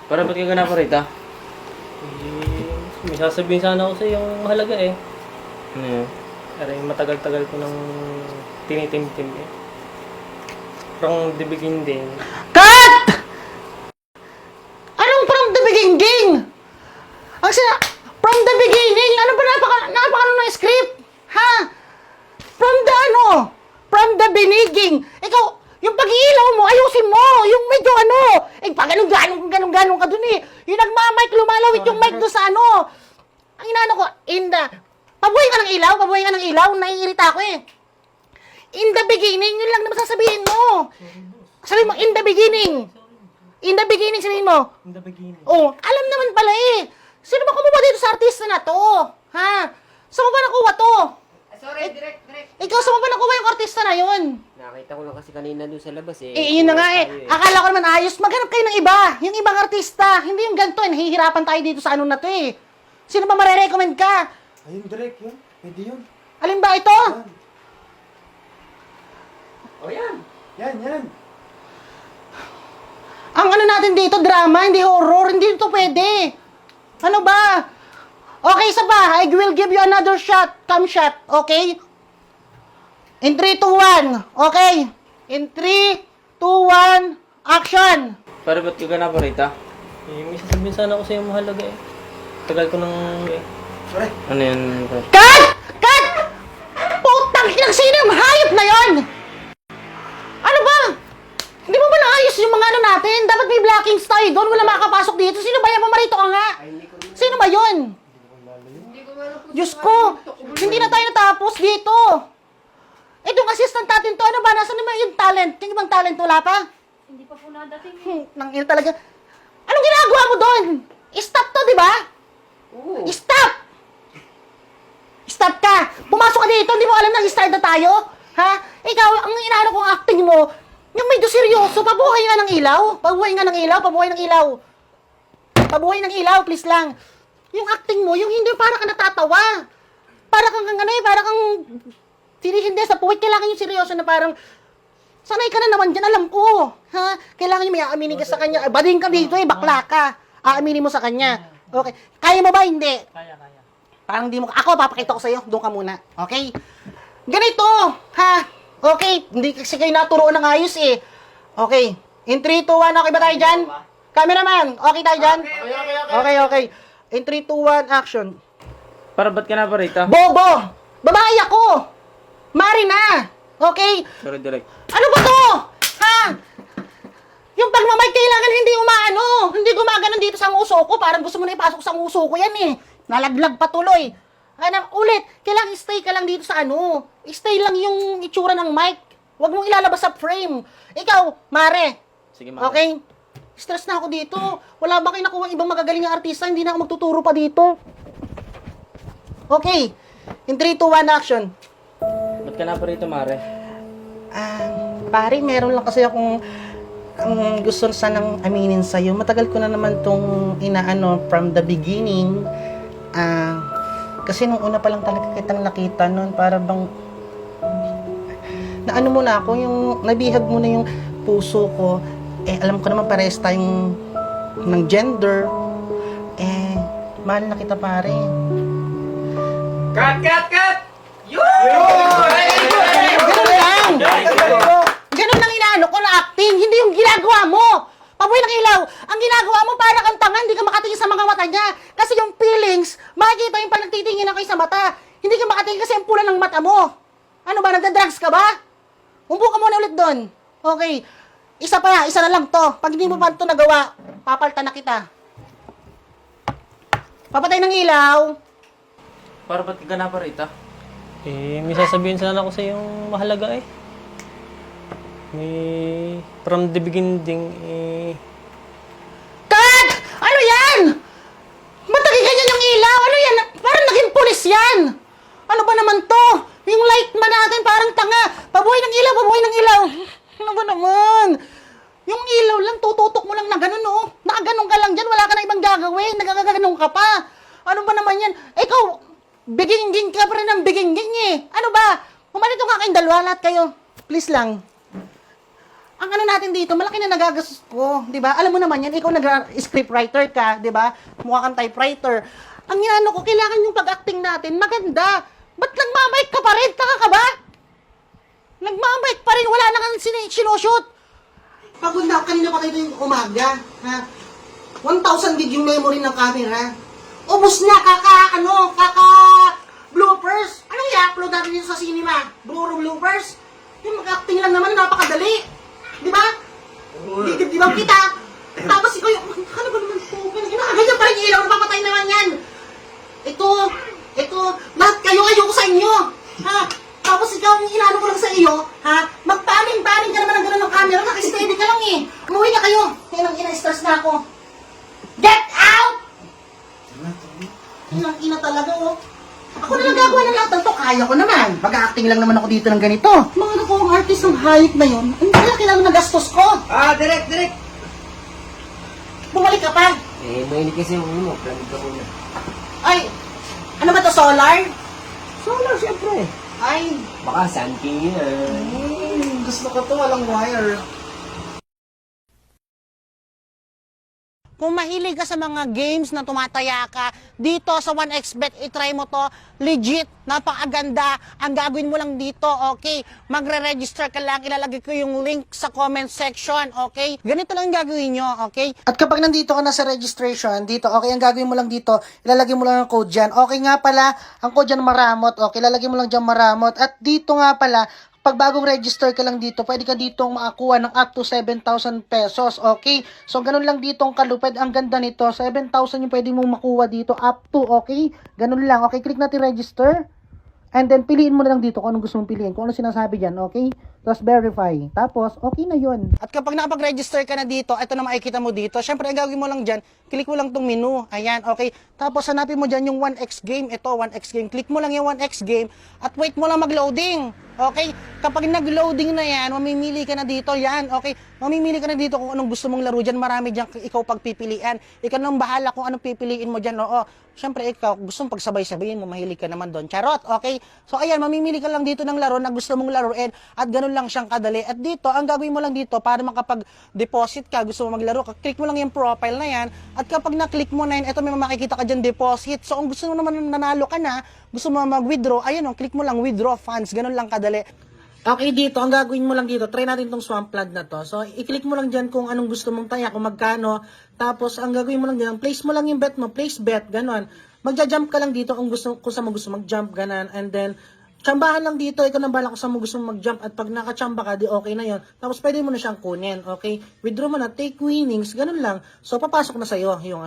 Para ba't ka ganapa rito? May sasabihin sana ako sa yung mahalaga eh. Ano yun? Pero yung matagal-tagal ko nang tinitim-tim eh. From the beginning. Cut! Anong from the beginning? From the beginning? Ano ba napaka ng script? Ha? From the ano? From the beginning. Ikaw, yung pag-iilaw mo, ayusin mo. Yung medyo ano, pag ganun ka dun eh. Yung nagmamic, lumalawit yung mic doon sa ano. Ang inaano ko, pabuhay ka ng ilaw, naiirita ako eh. In the beginning, yun lang naman sasabihin mo. Sabihin mo, in the beginning. In the beginning, sabihin mo. In the beginning. Oh, alam naman pala eh. Sino ba kumuha dito sa artista na to? Ha? Saan mo ba nakuha to? Sorry, direct. Ikaw, saan mo ba nakuha yung artista na yun? Nakita ko lang kasi kanina doon sa labas eh. Yun na nga eh. Akala ko naman ayos. Maghanap kayo ng iba. Yung ibang artista. Hindi yung ganito eh. Nahihirapan tayo dito sa ano na to eh. Sino ba marirecommend ka? Ayun, direct yun. Pwede yun. Alin ba ito? Oh, yan. Yan. Ang ano natin dito, drama, hindi horror. Hindi ito pwede. Ano ba? Okay, isa pa. I will give you another shot. Come shot. Okay? In 3, 2, 1. Okay? In 3, 2, 1. Action! Para ba't ka ganapa rito? May sasabihin sana ako sa yung mahalaga eh. Tagal ko nang Sorry. Ano yun? Cut! Cut! Putang inang sino yung hayop na yon? Ano ba? Hindi mo ba naayos yung mga ano natin? Dapat may blocking tayo doon. Wala makakapasok dito. Sino ba yan? Pamarito ka nga. Sino ba yun? Diyos ko! Hindi na tayo natapos dito. Itong assistant natin to, ano ba? Nasaan naman yung talent? Yung ibang talent wala pa? Hindi pa po nadating. Nangina talaga. Anong ginagawa mo doon? Stop to, di ba? Oo. Stop! Stop ka! Pumasok ka dito, hindi mo alam na start na tayo? Ha? Ikaw, ang inaano kong acting mo, yung medyo seryoso, pabuhay nga ng ilaw. Pabuhay ng ilaw, please lang. Yung acting mo, yung hindi para ka natatawa. Para kang hindi sa puwit, kailangan yung seryoso na parang, sanay ka na naman dyan, alam ko. Ha? Kailangan yung may aaminin ka sa kanya. Bading ka dito eh, bakla ka. Aaminin mo sa kanya. Okay. Kaya mo ba? Hindi. Kaya. Parang di mo, ako papakita ko sa'yo, doon ka muna. Okay? Ganito, ha? Okay, hindi kasi kayo naturoon ng ayos eh. Okay, in 3, 2, 1, okay ba tayo dyan? Cameraman, okay tayo dyan? Okay. In 3, 2, 1, action. Para ba't ka ganapa rito? Bobo! Babae ako! Marina! Okay? Sorry, direct. Ano ba to? Ha? Yung pagmamay kailangan hindi umaano, hindi gumaganon dito sa nguso ko, parang gusto mo na ipasok sa nguso ko yan eh. Nalaglag pa tuloy. Ulit, kailangan stay ka lang dito sa ano. Stay lang yung itsura ng mic. Huwag mong ilalabas sa frame. Ikaw, Mare. Sige, Mare. Okay? Stress na ako dito. Wala ba kayo nakuha ibang magagaling na artista? Hindi na ako magtuturo pa dito. Okay. In 3, 2, 1, action. Ba't ka ganapa rito, Mare? Pare, meron lang kasi akong gusto sanang aminin sa'yo. Matagal ko na naman tong inaano from the beginning. Kasi nung una pa lang talaga kitang nakita nun, para bang naano mo na ako, yung nabihag mo na yung puso ko. Alam ko naman parehas tayong ng gender. Mahal na kita, pare. Cut! Ganun lang inaano ko na acting, hindi yung ginagawa mo. Pabuhay ng ilaw. Ang ginagawa mo para kang tanga, hindi ka makatingin sa mga mata niya. Kasi yung feelings, makikita yung panagtitingin na kayo sa mata. Hindi ka makatingin kasi ang pula ng mata mo. Ano ba, nagda-drugs ka ba? Umpo ka muna ulit doon. Okay. Isa na lang to. Pag hindi mo pa ito nagawa, papalta na kita. Papatay ng ilaw. Para ba't ka ganapa rito? May sasabihin sana ako sa yung mahalaga eh. May from the beginning Cut! Ano yan? Ba't ganyan yung ilaw? Ano yan? Parang naging pulis yan. Ano ba naman to? Yung light man natin parang tanga. Pabuhay ng ilaw. Ano ba naman? Yung ilaw lang, tututok mo lang na ganun, oh. Nakaganon ka lang dyan, wala ka na ibang gagawin. Nagaganon ka pa. Ano ba naman yan? Ikaw, biginging ka pa rin ng biginging eh. Ano ba? Pumalito nga kayong dalawa, lahat kayo. Please lang. ang ano natin dito, malaki na nagagastos ko, di ba? Alam mo naman yan, ikaw nag-script writer ka, di ba? Mukha kang typewriter. Ang inano ko, kailangan yung pag-acting natin maganda. Ba't nagmamike ka pa rin? Taka ka ba? Nagmamike pa rin, wala na kang sinushoot. Pagod na, kanina pa kayo yung umaga, ha? 1,000 gig yung memory ng camera. Ubus na, bloopers. Anong i-upload natin dito sa cinema? Bloopers? Yung mag-acting lang naman, napakadali. Di ba? Di ba kita? Tapos ikaw yung, ano ba naman po? Ganyan pa rin ilaw, napapatay naman yan. Ito, lahat kayo, ayoko sa inyo. Ha? Tapos ikaw, inano ko lang sa iyo, ha? Magpaning-paning ka naman ng gano'n ng camera, nakasteady ka lang eh. Umuwi na kayo. Kailang ina-stress na ako. Get out! Ina talaga, oh. Ako na lang gagawa ng lahat ng to. Kaya ko naman. Mag-acting lang naman ako dito ng ganito. Mga nakuha artist ng hayop na yun, ano kaya kailangan nagastos ko? Direct. Bumalik ka pa. Mainit kasi yung mo. Planning ka muna. Ay, ano ba to, solar? Solar, siyempre. Ay, Baka Sun King yan. gusto ko to, walang wire. Kung mahilig ka sa mga games na tumataya ka, dito sa 1xBet, itry mo to. Legit, napakaganda. Ang gagawin mo lang dito, okay? Magre-register ka lang, ilalagay ko yung link sa comment section, okay? Ganito lang yung gagawin nyo, okay? At kapag nandito ka na sa registration, dito, okay, ang gagawin mo lang dito, ilalagay mo lang ang code dyan. Okay nga pala, ang code dyan maramot, okay? Ilalagay mo lang dyan maramot. At dito nga pala, pag bagong register ka lang dito, pwede ka ditong makakuha ng up to 7,000 pesos, okay? So, ganun lang ditong kalupad. Ang ganda nito, 7,000 yung pwede mong makuha dito, up to, okay? Ganun lang, okay? Click natin register. And then, piliin mo na lang dito kung anong gusto mong piliin, kung ano sinasabi dyan, okay? Tapos, verify. Tapos, okay na yun. At kapag nakapag-register ka na dito, ito na makikita mo dito. Syempre, ang gagawin mo lang dyan, click mo lang tong menu. Ayan, okay? Tapos, hanapin mo dyan yung 1x game. Ito, 1x game. Click mo lang yung 1x game at wait mo lang mag-loading. Okay? Kapag nag-loading na yan, mamimili ka na dito. Yan, okay? Mamimili ka na dito kung anong gusto mong laro dyan. Marami dyan ikaw pagpipilian. Ikaw nang bahala kung anong pipiliin mo dyan. Oo, syempre ikaw, gusto mong pagsabay-sabayin mo, mahilig ka naman doon. Charot, okay? So, ayan, mamimili ka lang dito ng laro na gusto mong laruin at ganun lang siyang kadali. At dito, ang gagawin mo lang dito para makapag-deposit ka, gusto mo maglaro, click mo lang yung profile na yan. At kapag na-click mo na yan, ito may makikita ka dyan deposit. So, kung gusto mo naman nanalo ka na, gusto mo mag-withdraw, ayan o, click mo lang withdraw funds, ganun lang kadali. Okay, dito, ang gagawin mo lang dito, try natin tong swamp plug na to. So, i-click mo lang dyan kung anong gusto mong taya, kung magkano. Tapos, ang gagawin mo lang dyan, place mo lang yung bet mo, place bet, ganun. Magja-jump ka lang dito kung saan mo gusto mag-jump, ganun. And then, tsambahan lang dito, ikaw nang bala kung saan mo gusto mag-jump. At pag nakachamba ka, di okay na yon. Tapos, pwede mo na siyang kunin, okay? Withdraw mo na, take winnings, ganun lang. So, papasok na sa'yo yung